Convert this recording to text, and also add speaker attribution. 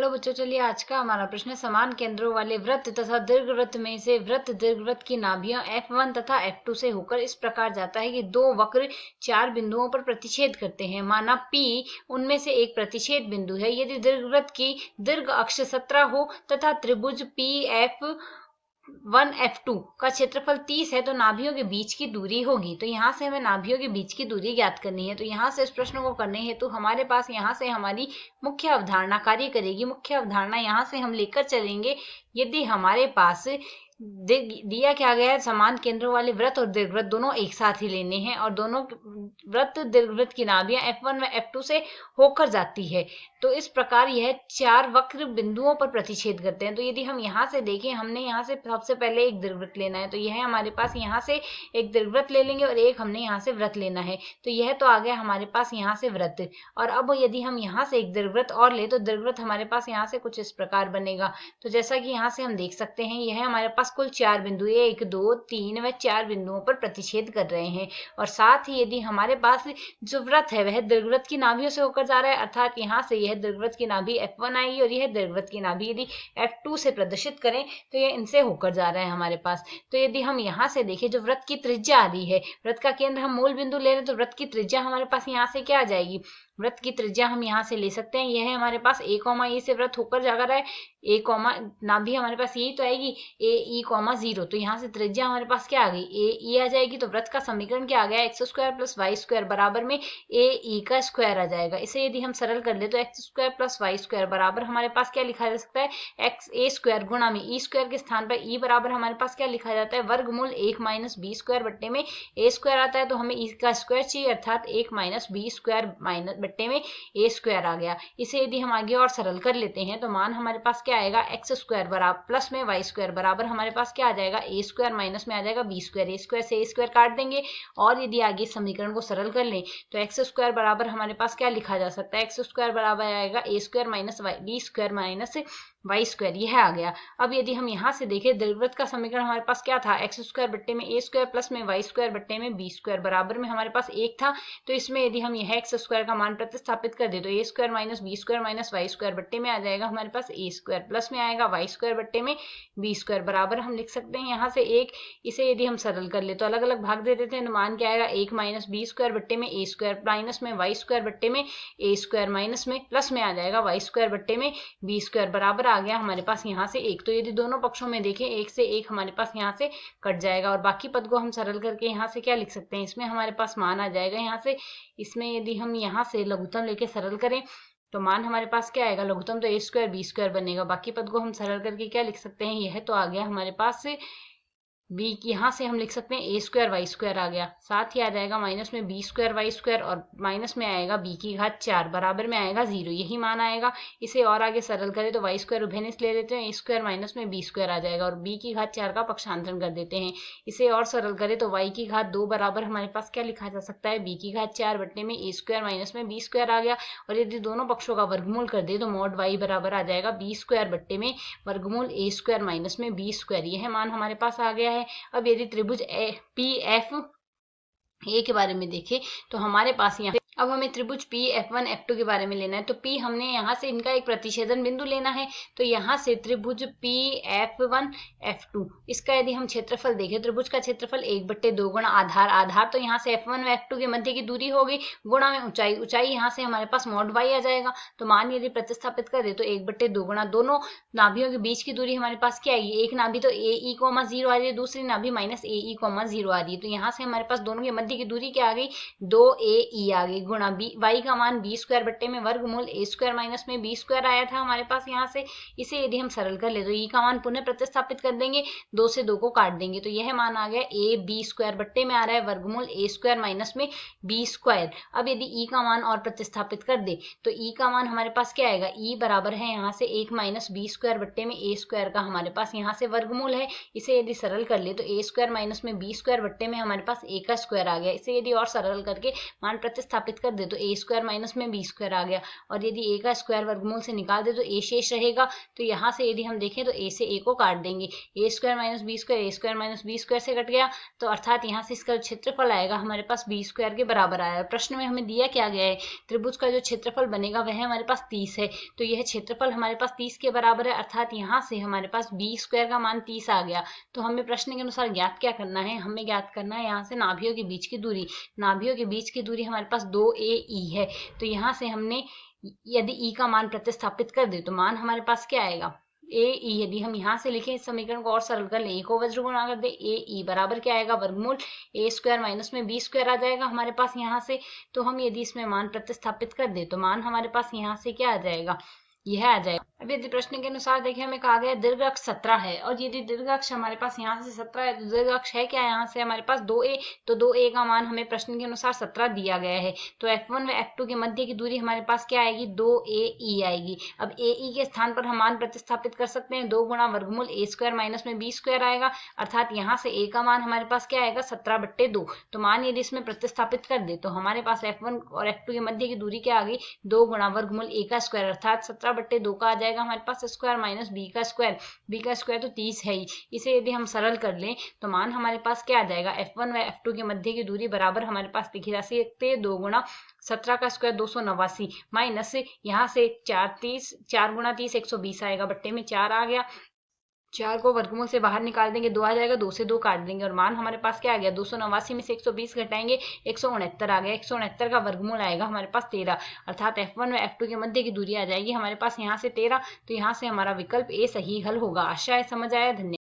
Speaker 1: Hello बच्चों, चलिए आज का हमारा प्रश्न समान केंद्रों वाले वृत्त तथा दीर्घवृत्त में से वृत्त दीर्घवृत्त की नाभियां F1 तथा F2 से होकर इस प्रकार जाता है कि दो वक्र 4 बिंदुओं पर प्रतिच्छेद करते हैं। माना P उनमें से एक प्रतिच्छेद बिंदु है। यदि दीर्घवृत्त की दीर्घ अक्ष 17 हो तथा त्रिभुज PF1 F2 का क्षेत्रफल 30 है तो नाभियों के बीच की दूरी होगी। तो यहाँ से हमें नाभियों के बीच की दूरी ज्ञात करनी है। तो यहाँ से इस प्रश्न को करने हेतु हमारे पास यहाँ से हमारी मुख्य अवधारणा कार्य करेगी। मुख्य अवधारणा यहाँ से हम लेकर चलेंगे। यदि हमारे पास दिया क्या गया है, समान केंद्रों वाले वृत्त और दीर्घवृत्त दोनों एक साथ ही लेने हैं और दोनों वृत्त दीर्घवृत्त की नाभियां F1 व F2 से होकर जाती है। तो इस प्रकार यह 4 वक्र बिंदुओं पर प्रतिच्छेद करते हैं। तो यदि हम यहाँ से देखें, हमने यहाँ से सबसे पहले एक दीर्घवृत्त लेना है। तो यह हमारे पास यहाँ से एक दीर्घवृत्त ले लेंगे और एक हमने यहाँ से वृत्त लेना है। तो यह तो आ गया हमारे पास यहाँ से वृत्त। और अब यदि हम यहाँ से एक दीर्घवृत्त और ले तो दीर्घवृत्त हमारे पास यहाँ से कुछ इस प्रकार बनेगा। तो जैसा कि यहाँ से हम देख सकते हैं, यह हमारे पास कुल 4 बिंदु 1 2 3 व 4 बिंदुओं पर प्रतिच्छेद कर रहे हैं। और साथ ही यदि हमारे पास जो वृत्त है वह दीर्घवृत्त की नाभियों से होकर जा रहा है, अर्थात यहाँ से यह दीर्घवृत्त की नाभि F1 आएगी और यह दीर्घवृत्त की नाभि यदि F2 से प्रदर्शित करें तो यह इनसे होकर जा रहा है हमारे पास। तो यदि हम यहाँ से देखें, जो वृत्त की त्रिज्या आ रही है, वृत्त का केंद्र हम मूल बिंदु ले रहे हैं, तो वृत्त की त्रिज्या हमारे पास यहाँ से क्या आ जाएगी, वृत्त की त्रिज्या हम यहाँ से ले सकते हैं। यह है हमारे पास A, E से वृत्त होकर जा रहा है। A, नाभि हमारे पास यही तो आएगी A, E, 0। तो यहाँ से त्रिज्या हमारे पास क्या आ गई, A, E आ जाएगी। तो वृत्त का समीकरण क्या आ गया, x square plus y square बराबर में A, E का स्क्वायर आ जाएगा। इसे यदि हम सरल कर ले तो x square plus y square बराबर हमारे पास क्या लिखा जा सकता है, x A स्क्वायर गुणा में E स्क्वायर के स्थान पर E बराबर हमारे पास क्या लिखा जाता है, वर्गमूल 1 माइनस बी स्क्वायर बट्टे में A स्क्वायर आता है। तो हमें E का स्क्वायर चाहिए, अर्थात 1 माइनस बी स्क्वायर माइनस बट्टे में A स्क्वायर आ गया। इसे यदि हम आगे और सरल कर लेते हैं तो मान हमारे पास क्या आएगा, एक्स स्क्वायर बराबर प्लस में वाई स्क्वायर बराबर हमारे पास क्या आ जाएगा, A स्क्वायर माइनस में आ जाएगा बी स्क्वायर। A स्क्वायर से A स्क्वायर काट देंगे और यदि आगे समीकरण को सरल कर लें तो एक्स स्क्वायर बराबर हमारे पास क्या लिखा जा सकता है, एक्स स्क्वायर बराबर आएगा A square minus B square minus y square, यह आ गया। अब यदि हम यहाँ से देखें, दीर्घवृत्त का समीकरण हमारे पास क्या था, एक्स स्क्वायर बट्टे में A स्क्वायर प्लस में वाई स्क्वायर बट्टे में बी स्क्वायर बराबर में हमारे पास 1 था। तो इसमें यदि हम यह एक्स स्क्वायर का मान प्रतिस्थापित कर दे तो A square minus B square minus y square बट्टे में आ जाएगा हमारे पास A स्क्वायर प्लस में आएगा वाई स्क्वायर बट्टे में बी स्क्वायर बराबर हम लिख सकते हैं यहाँ से 1। इसे यदि हम सरल कर ले तो अलग अलग भाग दे देते हैं, तो मान क्या आएगा, 1 माइनस बी स्क्वायर बट्टे में A स्क्वायर माइनस में वाई स्क्वायर बट्टे में A स्क्वायर माइनस में प्लस में आ जाएगा वाई स्क्वायर बट्टे में बी स्क्वायर बराबर आ गया हमारे पास यहाँ से 1। तो यदि दोनों पक्षों में देखें, 1 से 1 हमारे पास यहाँ से कट जाएगा और बाकी पद को हम सरल करके यहाँ से क्या लिख सकते हैं, इसमें हमारे पास मान आ जाएगा यहाँ से। इसमें यदि हम यहाँ से लघुत्तम लेके सरल करें तो मान हमारे पास क्या आएगा, लघुत्तम तो A स्क्वायर बी स्क्वायर बनेगा। बाकी पद को हम सरल करके क्या लिख सकते हैं, यह तो आ गया हमारे पास बी, यहाँ से हम लिख सकते हैं A स्क्वायर वाई स्क्वायर आ गया, साथ ही आ जाएगा माइनस में बी स्क्वायर वाई स्क्वायर और माइनस में आएगा b की घात 4 बराबर में आएगा 0, यही मान आएगा। इसे और आगे सरल करें तो वाई स्क्वायर उभयनिष्ठ ले लेते हैं, A स्क्वायर माइनस में बी स्क्वायर आ जाएगा और b की घात 4 का पक्षांतरण कर देते हैं। इसे और सरल करें तो y की घात 2 बराबर हमारे पास क्या लिखा जा सकता है, b की घात 4 बट्टे में A स्क्वायर माइनस में बी स्क्वायर आ गया। और यदि दोनों पक्षों का वर्गमूल कर दे तो मॉड y बराबर आ जाएगा बी स्क्वायर बट्टे में वर्गमूल A स्क्वायर माइनस में बी स्क्वायर, यह मान हमारे पास आ गया है। अब यदि त्रिभुज PF A के बारे में देखें तो हमारे पास यहाँ अब हमें त्रिभुज PF1 F2 के बारे में लेना है। तो P हमने यहाँ से इनका एक प्रतिच्छेदन बिंदु लेना है। तो यहाँ से त्रिभुज PF1 F2 इसका यदि हम क्षेत्रफल देखें, त्रिभुज का क्षेत्रफल 1/2 गुणा आधार, आधार तो यहाँ से F1 व F2 के मध्य की दूरी होगी, गुणा में ऊंचाई, ऊंचाई यहाँ से हमारे पास मॉड y आ जाएगा। तो मान यदि प्रतिस्थापित कर दे तो 1/2 गुणा दोनों नाभियों के बीच की दूरी हमारे पास क्या आएगी, एक नाभि तो AE, 0 आ रही है, दूसरी नाभि माइनस AE, 0 आ रही है। तो यहाँ से हमारे पास दोनों के मध्य की दूरी क्या आ गई, 2AE आ गई गुणा y का मान बी स्क्वायर बट्टे में वर्गमूल A स्क्वायर माइनस में बी स्क्वायर आया था हमारे पास यहाँ से। इसे यदि हम सरल कर ले तो E का मान पुनः प्रतिस्थापित कर देंगे, 2 से 2 को काट देंगे तो यह मान आ गया A बी स्क्वायर बट्टे में आ रहा है वर्गमूल A स्क्वायर माइनस में बी स्क्वायर। अब यदि E का मान और प्रतिस्थापित कर दे तो E का मान हमारे पास क्या आएगा, E बराबर है यहाँ से 1 माइनस बी स्क्वायर बट्टे में A स्क्वायर का हमारे पास यहाँ से वर्गमूल है। इसे यदि सरल कर ले तो A स्क्वायर माइनस में बी स्क्वायर बट्टे में हमारे पास A का स्क्वायर आ गया। इसे यदि और सरल करके मान प्रतिस्थापित प्रतिस्थापित कर दे तो ए स्क्वायर माइनस में बी स्क्वायर आ गया, और यदि ए का स्क्वायर वर्गमूल से निकाल दे तो ए शेष रहेगा। तो यहाँ से यदि हम देखें तो ए से ए को काट देंगे, ए स्क्वायर माइनस बी स्क्वायर से कट गया, तो अर्थात यहाँ से इसका क्षेत्रफल आएगा हमारे पास बी स्क्वायर के बराबर आया। प्रश्न में हमें दिया क्या गया है, त्रिभुज का जो क्षेत्रफल बनेगा वह हमारे पास 30 है, तो यह क्षेत्रफल हमारे पास 30 के बराबर है, अर्थात यहाँ से हमारे पास बी स्क्वायर का मान 30 आ गया। तो हमें प्रश्न के अनुसार ज्ञात क्या करना है, हमें ज्ञात करना है यहाँ से नाभियों के बीच की दूरी। नाभियों के बीच की दूरी हमारे पास 2AE है, तो यहाँ से हमने यदि E का मान प्रतिस्थापित कर दे तो मान हमारे पास क्या आएगा, AE। यदि हम यहाँ से लिखें इस समीकरण को और सरल कर ले, ए को वज्र गुणा कर दे, AE बराबर क्या आएगा, वर्गमूल ए स्क्वायर माइनस में बी स्क्वायर आ जाएगा हमारे पास यहाँ से। तो हम यदि इसमें मान प्रतिस्थापित कर दे तो मान हमारे पास यहाँ से क्या आ जाएगा, यह आ जाएगा। अब यदि प्रश्न के अनुसार देखें, हमें कहा गया दीर्घ अक्ष 17 है, और यदि दीर्घ अक्ष हमारे पास यहाँ से 17 है तो दीर्घ अक्ष है क्या, यहाँ से हमारे पास 2a, तो 2a का मान हमें प्रश्न के अनुसार 17 दिया गया है। तो f1 व f2 के मध्य की दूरी हमारे पास क्या आएगी, 2AE आएगी। अब AE के स्थान पर हम मान प्रतिस्थापित कर सकते हैं, 2 गुणा वर्गमूल ए स्क्वायर माइनस में बी स्क्वायर आएगा, अर्थात यहाँ से a का मान हमारे पास क्या आएगा, 17/2। तो मान यदि इसमें प्रतिस्थापित कर दे तो हमारे पास f1 और f2 के मध्य की दूरी क्या आ गई, 2 गुणा वर्गमूल a का स्क्वायर, अर्थात 17/2 का आ जाएगा हमारे पास स्क्वायर माइनस बी का स्क्वायर तो 30 है ही। इसे यदि हम सरल कर लें तो मान हमारे पास क्या आ जाएगा, f1 व f2 के मध्य की दूरी बराबर हमारे पास लिखी जा सकती है 2 गुणा 17 का स्क्वायर 289 माइनस यहाँ से 4 गुणा 30 120 आएगा, बट्टे में 4 आ गया, 4 को वर्गमूल से बाहर निकाल देंगे 2 आ जाएगा, 2 से 2 काट देंगे, और मान हमारे पास क्या आ गया, 289 में से 120 घटाएंगे 169 आ गया। 169 का वर्गमूल आएगा हमारे पास 13, अर्थात f1 व f2 के मध्य की दूरी आ जाएगी हमारे पास यहाँ से 13। तो यहाँ से हमारा विकल्प ए सही हल होगा। आशा है समझ आया। धन्यवाद।